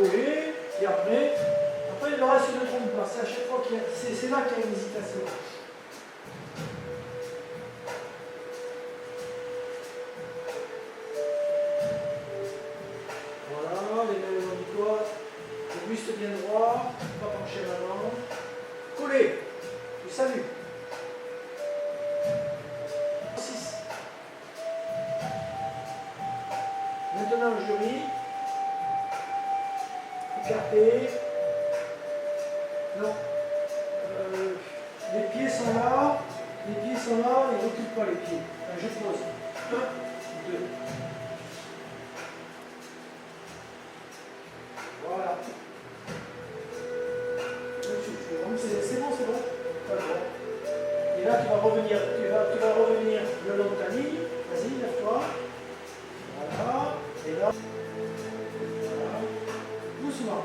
coller, et après le reste ne trompe pas. C'est à chaque fois qu'il y a, c'est là qu'il y a une hésitation. Voilà, les mains le long du corps, le buste bien droit, pas pencher l'avant. Coller, du salut. 6. Maintenant le jury. Écarté. Non. Les pieds sont là. Les pieds sont là. Ils ne reculent pas les pieds. Enfin, je pose. 1, 2. Voilà. C'est bon, c'est bon. Voilà. Et là, tu vas revenir le long de ta ligne. Vas-y, lève-toi. Voilà. Et là. Voilà. Doucement.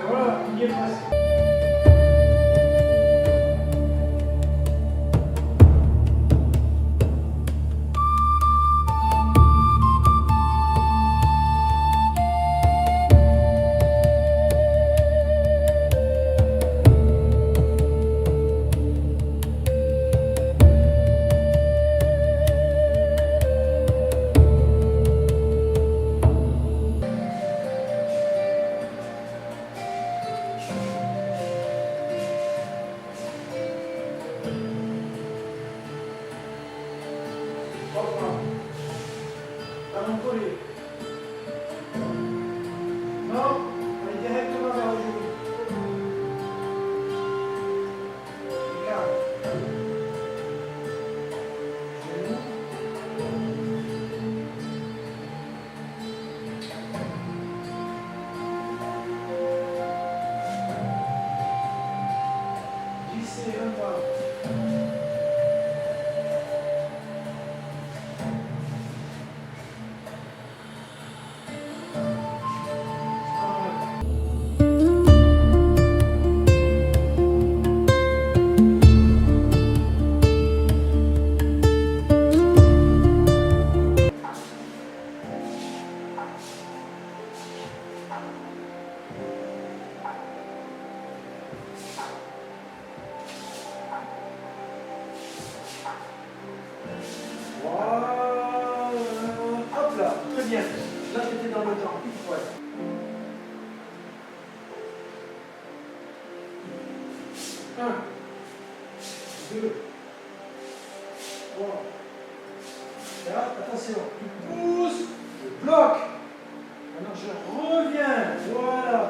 Voilà, il est presque. Talon collé. Non, on est directement vers le genou. Regarde. Genou. Glisser un pas. Voilà. Hop là, très bien. Là, tu étais dans le temps, pile poil. 1, 2, 3. Là, attention, tu pousses, je bloque. Maintenant, je reviens. Voilà.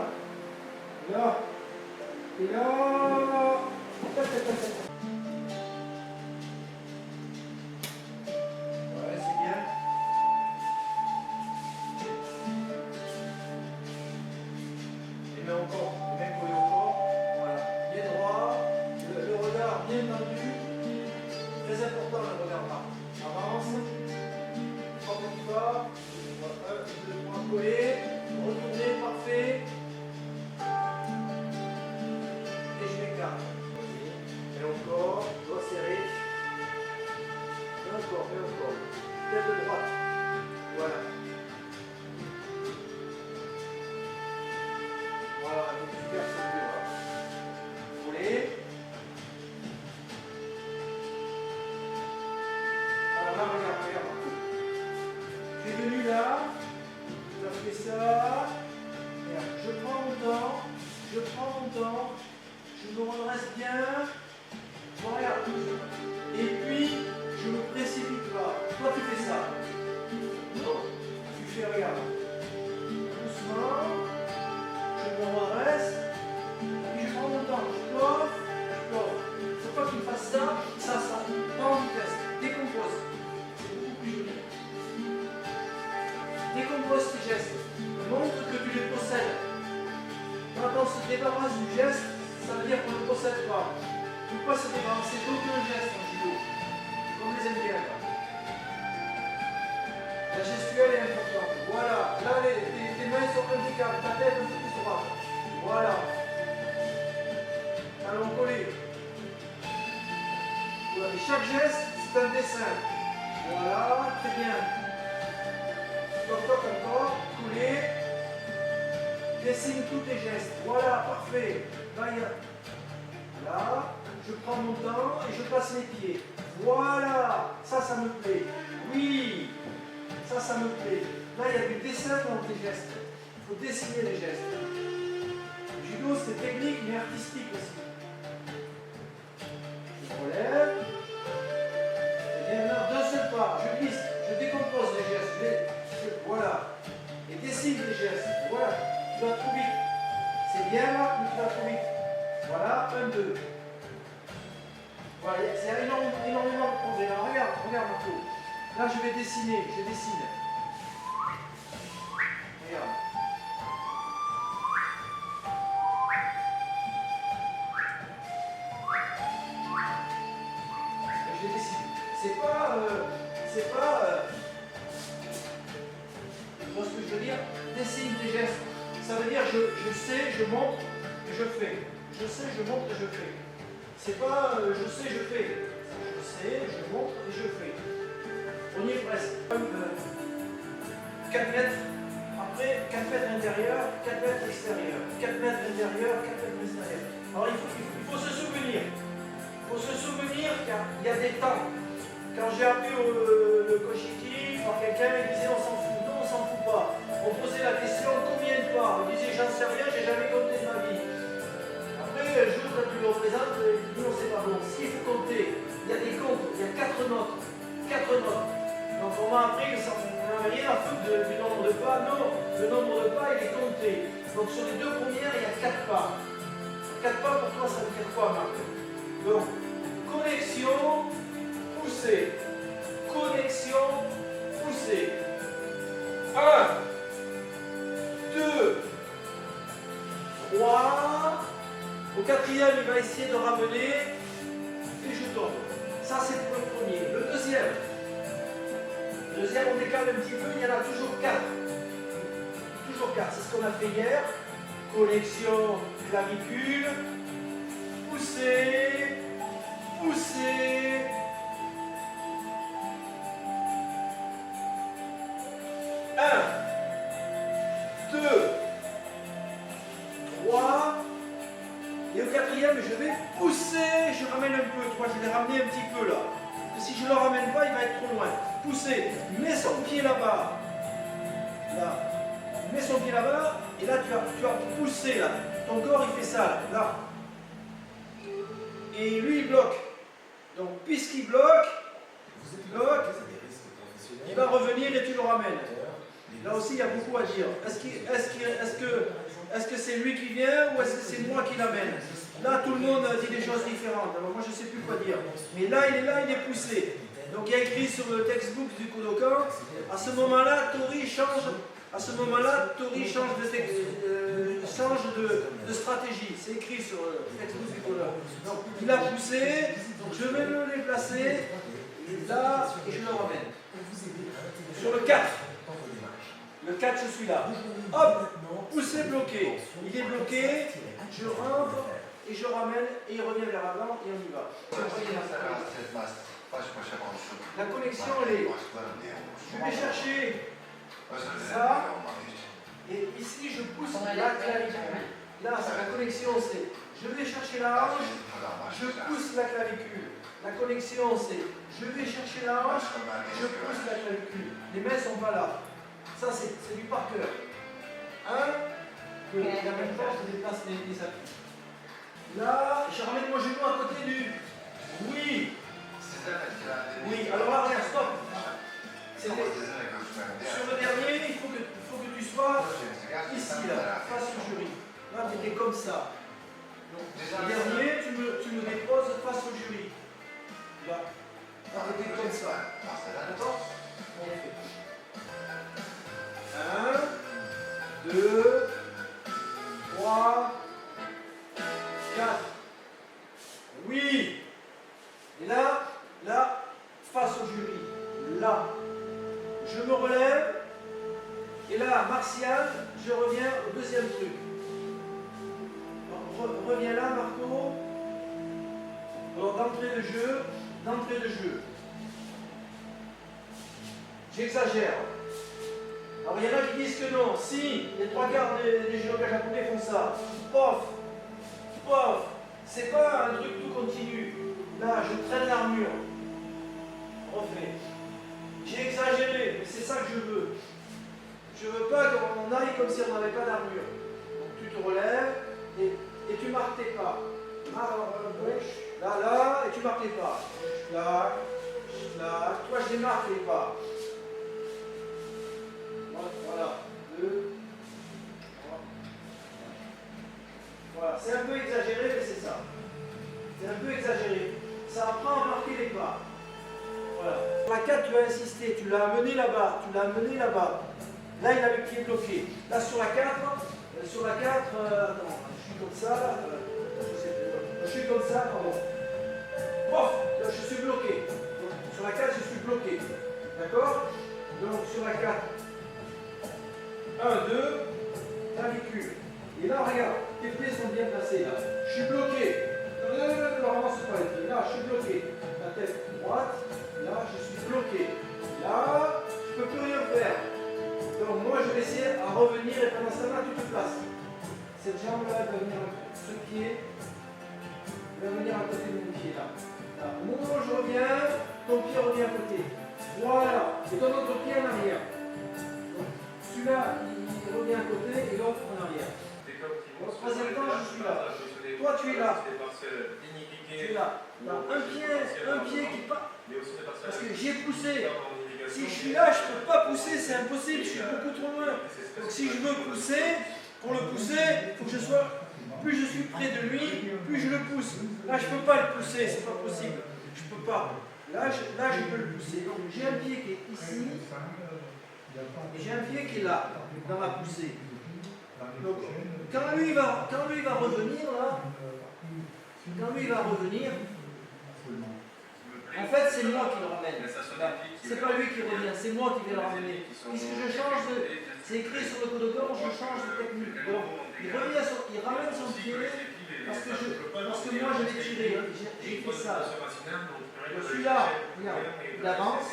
Là. Et là. Tac, tac, tac, tac. Ouais, c'est bien. Les mains au corps, les mains collées au corps. Voilà. Bien droit. Le regard bien tendu. Très important le regard là. Avance. 3 petits pas. 1, 2, 3, collé. Retournez, parfait. Et je m'écarte. Et encore, doigt serré. Et encore, et encore. Tête de droite. Voilà. Voilà, donc super ceinture. Collé. je prends mon temps, je me redresse bien, voilà. Et puis, je me précipite pas. Toi, tu fais ça. Non, tu fais, regarde. Doucement, je me redresse, et puis je prends mon temps, je coffre. Il faut pas que tu fasses ça, pas en vitesse. Décompose. C'est beaucoup plus joli. Décompose tes gestes. Montre que tu les possèdes. Quand on se débarrasse du geste, ça veut dire qu'on ne le possède pas. Il ne faut pas se débarrasser d'aucun geste en judo. Comme les Indiens. La gestuelle est importante. Voilà. Là, tes mains sont impeccable. Ta tête un peu plus droite. Voilà. Talons collés. Voilà. Et chaque geste, c'est un dessin. Voilà. Très bien. Toc, encore. Collé. Dessine tous tes gestes. Voilà. Parfait. Là, là, je prends mon temps et je passe les pieds. Voilà. Ça me plaît. Oui. Ça me plaît. Là, il y a du dessin dans tes gestes. Il faut dessiner les gestes. Le judo, c'est technique, mais artistique aussi. Je relève. Et bien là, d'un seul pas, je glisse, je décompose les gestes. Voilà. Et dessine les gestes. Voilà. Tu vas trop vite. C'est bien là, mais tu vas trop vite. Voilà, 1, 2. Voilà, c'est énormément de progrès. Regarde Marco. Là, je vais dessiner, je dessine. Regarde. Je dessine. C'est pas. Tu vois ce que je veux dire? Dessine tes gestes. Ça veut dire je sais, je montre et je fais. Je sais, je montre et je fais. C'est pas je sais, je fais. Je sais, je montre et je fais. On y est presque. 4 mètres, après 4 mètres intérieur, 4 mètres extérieur. 4 mètres intérieur, 4 mètres extérieur. Alors il faut se souvenir. Il faut se souvenir qu'il y a des temps. Quand j'ai appris le koshiki par quelqu'un, il disait on s'en fout. Non, on s'en fout pas. On posait la question combien de pas. Il disait j'en sais rien, j'ai jamais compté de ma vie. Après, le jour quand tu le représentes, il dit non, c'est pas bon. S'il faut compter, il y a des comptes, il y a 4 notes. 4 notes. Donc on m'a appris que ça n'a rien à foutre du nombre de pas. Non, le nombre de pas, il est compté. Donc sur les 2 premières, il y a 4 pas. 4 pas pour toi, ça veut dire quoi, Marc? Donc, connexion, poussée. Connexion, poussée. 1, 2, 3. Au 4e, il va essayer de ramener et je tombe. Ça, c'est pour le premier. Le deuxième. Le deuxième, on décale un petit peu, il y en a toujours 4. Toujours 4. C'est ce qu'on a fait hier. Connexion, clavicule, pousser, pousser. 1, 2, 3. Et au 4e, je vais pousser. Je ramène un peu. Tu vois, je l'ai ramené un petit peu là. Si je ne le ramène pas, il va être trop loin. Pousser. Il met son pied là-bas. Là. Il met son pied là-bas. Et là, tu vas pousser là. Ton corps, il fait ça là. Et lui, il bloque. Donc, puisqu'il bloque, il va revenir et tu le ramènes. Là aussi, il y a beaucoup à dire. Est-ce que c'est lui qui vient ou est-ce que c'est moi qui l'amène? Là, tout le monde dit des choses différentes. Alors moi, je ne sais plus quoi dire. Mais là, il est poussé. Donc, il y a écrit sur le textbook du Kodokan, à ce moment-là, Tori change. À ce moment-là, Tori change de stratégie. C'est écrit sur le textbook du Kodokan. Donc, il a poussé. Donc, je vais me déplacer. Là, et je le ramène. Sur le 4. Le 4, je suis là. Hop, poussé, bloqué. Il est bloqué, je rentre et je ramène et il revient vers l'avant et on y va. La connexion, elle est. Je vais chercher ça. Et ici, je pousse la clavicule. Là, la connexion, c'est. Je vais chercher la hanche, je pousse la clavicule. La connexion, c'est. Je vais chercher la hanche, je pousse la clavicule. Les mains ne sont pas là. Ça, c'est du par cœur. 1, 2. Et en même temps, je déplace les appuis. Là, je ramène mon genou à côté du. Oui. Oui, alors là, regarde, stop. Sur le dernier, il faut que tu sois ici, là, face au jury. Là, tu étais comme ça. Donc, le dernier, tu me déposes face au jury. Là, tu étais comme ça. D'accord? On fait. 1, 2, 3, 4. Oui. Et là, face au jury. Là. Je me relève. Et là, Martial, je reviens au deuxième truc. Reviens là, Marco. Alors, d'entrée de jeu. J'exagère. Alors, il y en a qui disent que non. Si, les 3/4 des judokas japonais font ça. Pof, pof. C'est pas un truc tout continu. Là, je traîne l'armure. Refais. J'ai exagéré, mais c'est ça que je veux. Je veux pas qu'on aille comme si on n'avait pas d'armure. Donc, tu te relèves et tu marques tes pas. Là, et tu marques tes pas. Là. Toi, je démarque les pas. Voilà. 2. Voilà. C'est un peu exagéré, mais c'est ça. C'est un peu exagéré. Ça apprend à marquer les pas. Voilà. Sur la 4, tu as insisté. Tu l'as amené là-bas. Là, il a le pied bloqué. Là, sur la 4, attends, je suis comme ça. Je suis comme ça, pardon. Pof, là, je suis bloqué. Donc, sur la 4, je suis bloqué. D'accord? Donc, sur la 4, 1, 2, clavicule. Et là, regarde, tes pieds sont bien placés, là. Je suis bloqué. Ne avance pas les pieds. Là, je suis bloqué. La tête droite. Là, je suis bloqué. Là, je ne peux plus rien faire. Donc, moi, je vais essayer à revenir et pendant ce temps-là, tu te places. Cette jambe-là va venir, ce pied va venir à côté de mon pied, là. Au moment où je reviens, ton pied revient à côté. Voilà. Et ton autre pied en arrière. Donc, celui-là, il revient à côté et l'autre en arrière. Au troisième temps, je suis là. Toi, tu es là. Tu es là. Un pied qui part. Parce que j'ai poussé. Si je suis là, je ne peux pas pousser, c'est impossible, je suis beaucoup trop loin. Donc si je veux pousser, pour le pousser, il faut que je sois. Plus je suis près de lui, plus je le pousse. Là, je ne peux pas le pousser, c'est pas possible. Je ne peux pas. Là, je peux le pousser. Donc j'ai un pied qui est ici, et j'ai un pied qui est là, dans la poussée. Donc, quand lui va revenir, là, en fait, c'est moi qui le ramène. C'est pas lui qui revient, c'est moi qui vais le ramener. Puisque je change de. C'est écrit sur le Kodokan, je change de technique. Donc, il ramène son pied parce que moi je l'ai tiré. J'ai fait ça. Celui-là, regarde, il avance.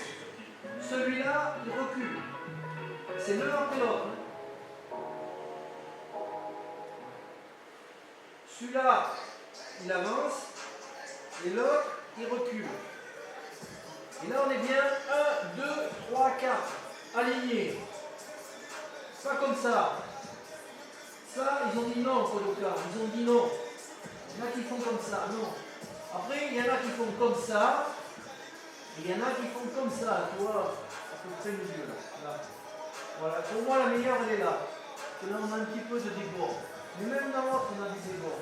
Celui-là, il recule. C'est l'un après l'autre. Celui-là, il avance. Et l'autre, il recule. Et là, on est bien 1, 2, 3, 4. Alignés. Pas comme ça. Ça, ils ont dit non, Kodokan. Ils ont dit non. Il y en a qui font comme ça. Non. Après, il y en a qui font comme ça. Et il y en a qui font comme ça. Tu vois, à peu près le milieu là. Voilà. Pour moi, la meilleure, elle est là. Parce que là, on a un petit peu de débord. Mais même dans l'autre, on a du débord.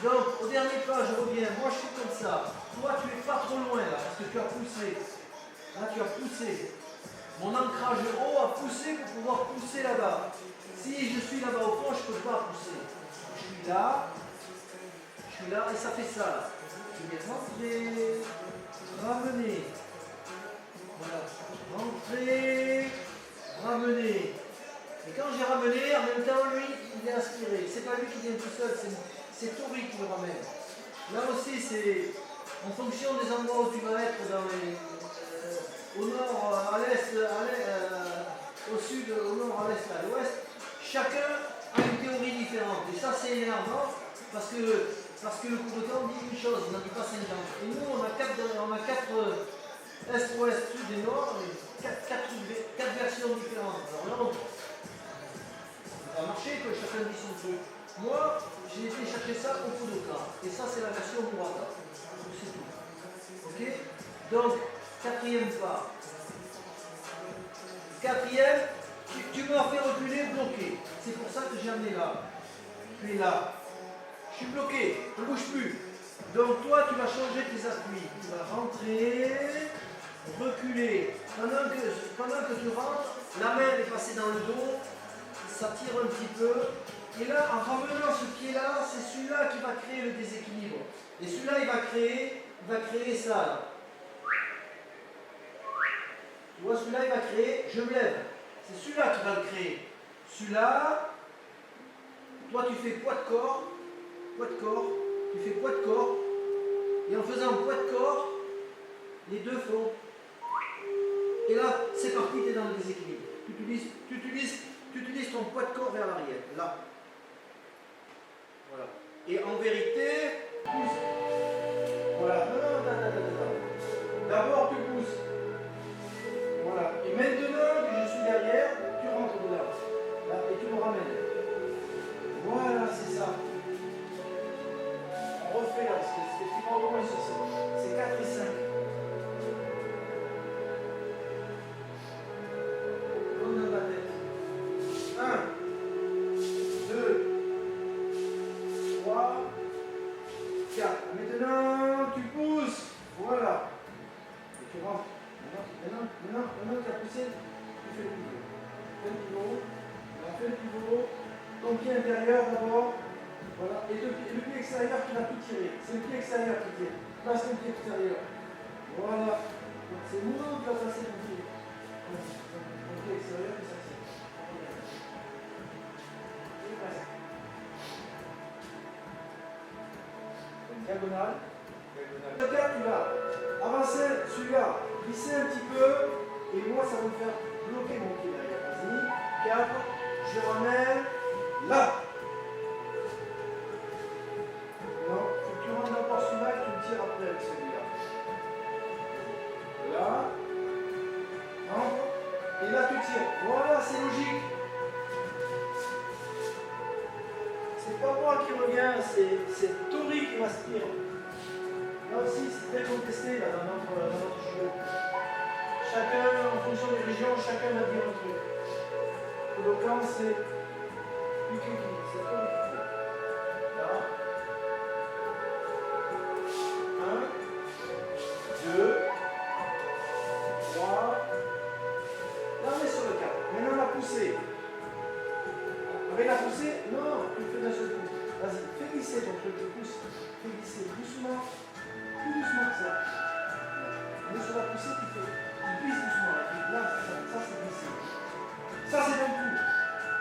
Donc, au dernier pas, je reviens. Moi, je suis comme ça. Toi, tu es pas trop loin là, parce que tu as poussé. Là, tu as poussé. Mon ancrage haut a poussé pour pouvoir pousser là-bas. Si je suis là-bas au fond, je ne peux pas pousser. Je suis là, et ça fait ça là. Je vais rentrer, ramener. Voilà. Rentrer, ramener. Et quand j'ai ramené, en même temps, lui, il est aspiré. C'est pas lui qui vient tout seul, c'est Tori qui le ramène. Là aussi, c'est en fonction des endroits où tu vas être au nord, à l'est, au sud, au nord, à l'est, à l'ouest. Chacun a une théorie différente. Et ça, c'est énervant parce que le Kodokan dit une chose, il n'en dit pas 50. Et nous, on a quatre est, ouest, sud et nord, et quatre versions différentes. Alors là, ça va marcher que chacun dit son truc. Moi, j'ai été chercher ça au Fudoka. Et ça, c'est la version Murata. C'est tout. Ok? Donc, quatrième pas. Quatrième, tu m'as fait reculer, bloqué. C'est pour ça que j'ai amené là. Puis là. Je suis bloqué, je ne bouge plus. Donc toi, tu vas changer tes appuis. Tu vas rentrer, reculer. Pendant que tu rentres, la main est passée dans le dos, ça tire un petit peu. Et là, en ramenant ce pied-là, c'est celui-là qui va créer le déséquilibre. Et celui-là, il va créer ça. Là. Tu vois, celui-là, il va créer, je me lève. C'est celui-là qui va le créer. Celui-là, toi, tu fais poids de corps. Poids de corps, tu fais poids de corps, et en faisant poids de corps, les deux font. Et là, c'est parti, tu es dans le déséquilibre. Tu utilises ton poids de corps vers l'arrière, là. Voilà. Et en vérité, pousse. Voilà. D'abord, tu pousses. Voilà. Et maintenant que je suis derrière, tu rentres dedans. Là, et tu me ramènes. Voilà, c'est ça. On refait là, parce que c'est pas au moins sur ça. C'est 4 et 5. Donne dans la tête. 1, 2, 3, 4. Maintenant, tu pousses. Voilà. Et tu rentres. Maintenant, tu as poussé, tu fais le pivot. Fais le pivot. On fait le pivot. Ton pied intérieur d'abord. Voilà, et le pied extérieur qui va tout tirer. C'est le pied extérieur qui tire. Passe le pied extérieur. Voilà. Donc c'est moi qui va passer le pied. Le pied extérieur qui s'attire. Et passe. Une diagonale. Le 4, tu vas avancer celui-là, glisser un petit peu, et moi ça va me faire bloquer mon pied derrière. Vas-y. 4, je ramène là. Après avec celui-là. Là. Entre. Et là tu tires. Voilà, c'est logique. C'est pas moi qui reviens, c'est Tori qui m'aspire. Là aussi, c'est très contesté là, dans notre jeu. Chacun, en fonction des régions, chacun va dire un truc. Le camp, c'est Yuki, c'est Tori qui fait. Là. 2, 3, là on est sur le 4. Maintenant la poussée. Avec la poussée, non, tu le fais d'un seul coup. Vas-y, fais glisser ton truc, tu pousses. Fais glisser doucement, plus doucement que ça. Mais sur la poussée, tu glisses doucement. Là, ça c'est glisser. Ça c'est d'un coup.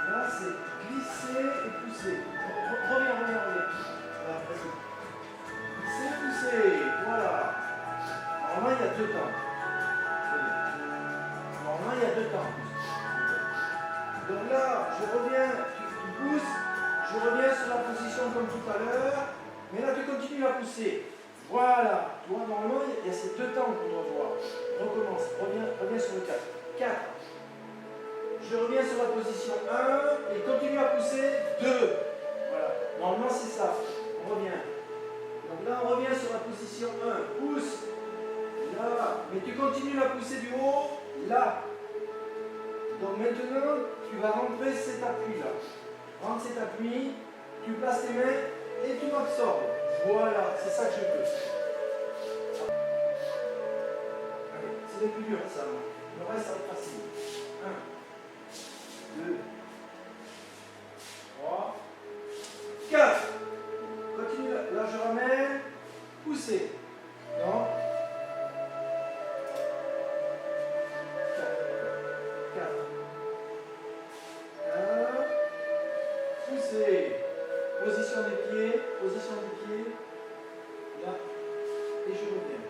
Là c'est glisser et pousser. Reviens. Voilà, vas-y. Glisser, pousser. Voilà. Normalement, il y a 2 temps. Normalement, il y a 2 temps. Donc là, je reviens, tu pousses, je reviens sur la position comme tout à l'heure, mais là, tu continues à pousser. Voilà. Tu vois, normalement, il y a ces 2 temps qu'on doit voir. Recommence, reviens sur le 4. 4. Je reviens sur la position 1 et continue à pousser 2. Voilà. Normalement, c'est ça. On revient. Donc là, on revient sur la position 1. Pousse. Là, mais tu continues à pousser du haut, là. Donc maintenant, tu vas rentrer cet appui là. Rentre cet appui, tu places tes mains et tu m'absorbes. Voilà, c'est ça que je veux. Allez, c'est le plus dur ça. Le reste, ça va être facile. 1, 2, 3, 4. Continue là, là je ramène, pousser. Non. 4. 1. Pousser. Position des pieds. Là. Et je reviens.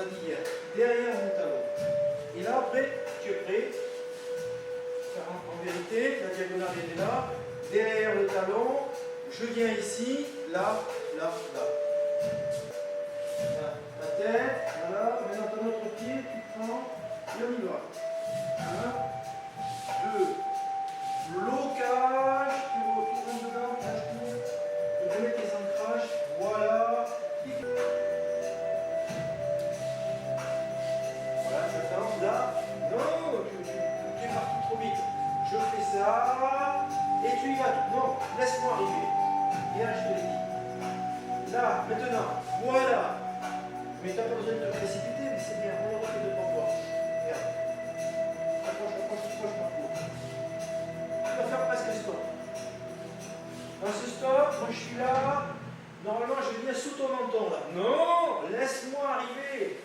dit hier, derrière mon talon. Et là, après, tu es prêt. En vérité, la diagonale elle est là, derrière le talon, je viens ici, là, là, là. La tête, voilà, maintenant ton autre pied, tu prends, et on y va. 1, 2, blocage, tu retournes dedans, tu remets tes ancrages, voilà. Voilà, j'attends, là, non, tu es parti trop vite. Je fais ça, et tu y vas. Non, laisse-moi arriver. Hier, je te l'ai dit. Là, maintenant, voilà. Mais tu n'as pas besoin de te précipiter, mais c'est bien. On aura fait de ton corps. Regarde. Approche ma peau. Tu vas faire presque stop. Dans ce stop, moi je suis là. Normalement, je viens sous ton menton là. Non, laisse-moi arriver.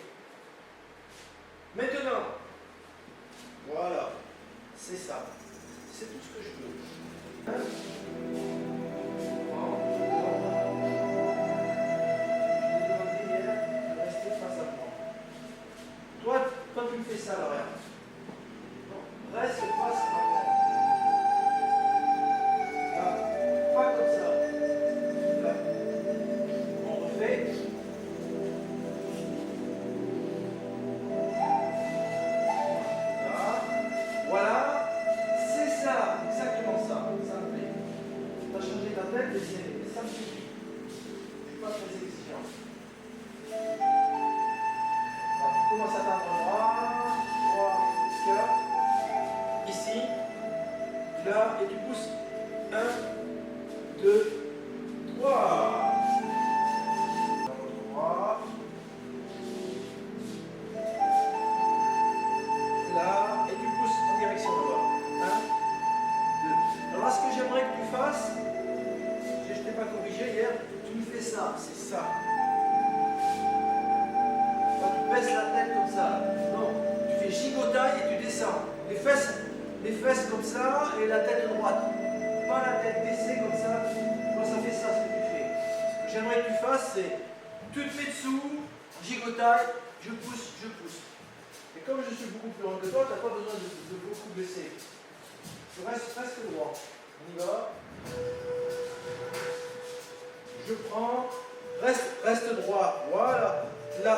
Maintenant, voilà. C'est ça. C'est tout ce que je veux. Toi, tu me fais ça, là, regarde. Non, reste face avant. Là, pas comme ça. Là. On refait. Là. Voilà. C'est ça, exactement ça. Ça me plaît. Tu as changé ta tête, mais ça me suffit. Je ne suis pas très exigeant. Tu commences à tendre droit, cœur, ici, là, et tu pousses. 1, 2, 3. Dans l'autre bras. Là, et tu pousses en direction là-bas. 1, 2. Alors là, ce que j'aimerais que tu fasses, je ne t'ai pas corrigé hier, tu me fais ça, c'est ça. Baisse la tête comme ça. Non, tu fais gigotaille et tu descends. Les fesses comme ça et la tête droite. Pas la tête baissée comme ça. Moi, ça fait ça ce que tu fais. Ce que j'aimerais que tu fasses, c'est tu te mets dessous, gigotaille, je pousse, je pousse. Et comme je suis beaucoup plus long que toi, tu n'as pas besoin de beaucoup baisser. Tu restes presque droit. On y va. Je prends. Reste droit. Voilà. Là.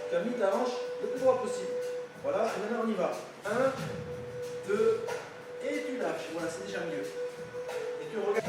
Tu as mis ta hanche le plus droit possible. Voilà, et maintenant on y va. 1, 2, et tu lâches. Voilà, c'est déjà mieux. Et tu regardes.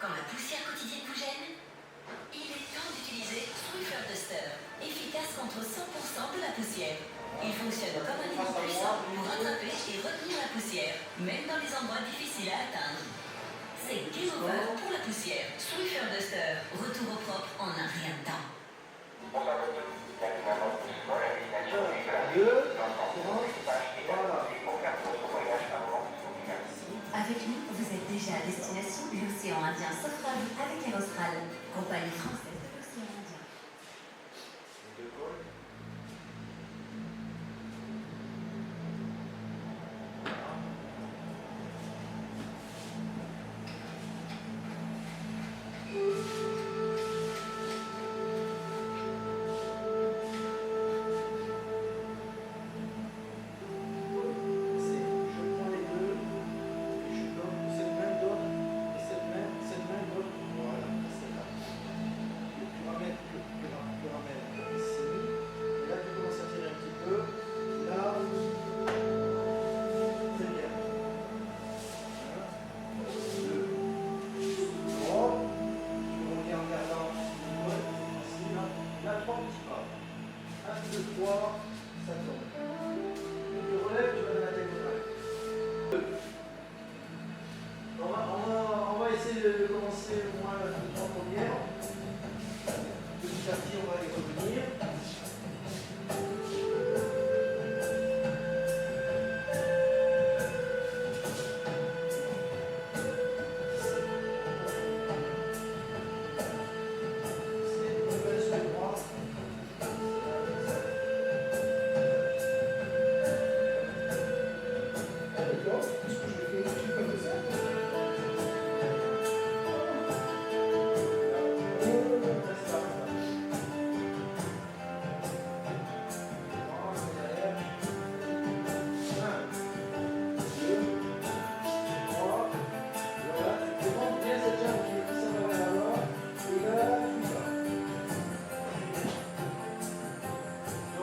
Quand la poussière quotidienne vous gêne, il est temps d'utiliser Swiffer Duster, efficace contre 100% de la poussière. Il fonctionne comme un aimant puissant pour rattraper et retenir la poussière, même dans les endroits difficiles à atteindre. C'est game over pour la poussière. Swiffer Duster, retour au propre en un rien de temps. Voilà. Avec nous, vous êtes déjà à destination de l'océan Indien Sofran avec Air Austral, compagnie française.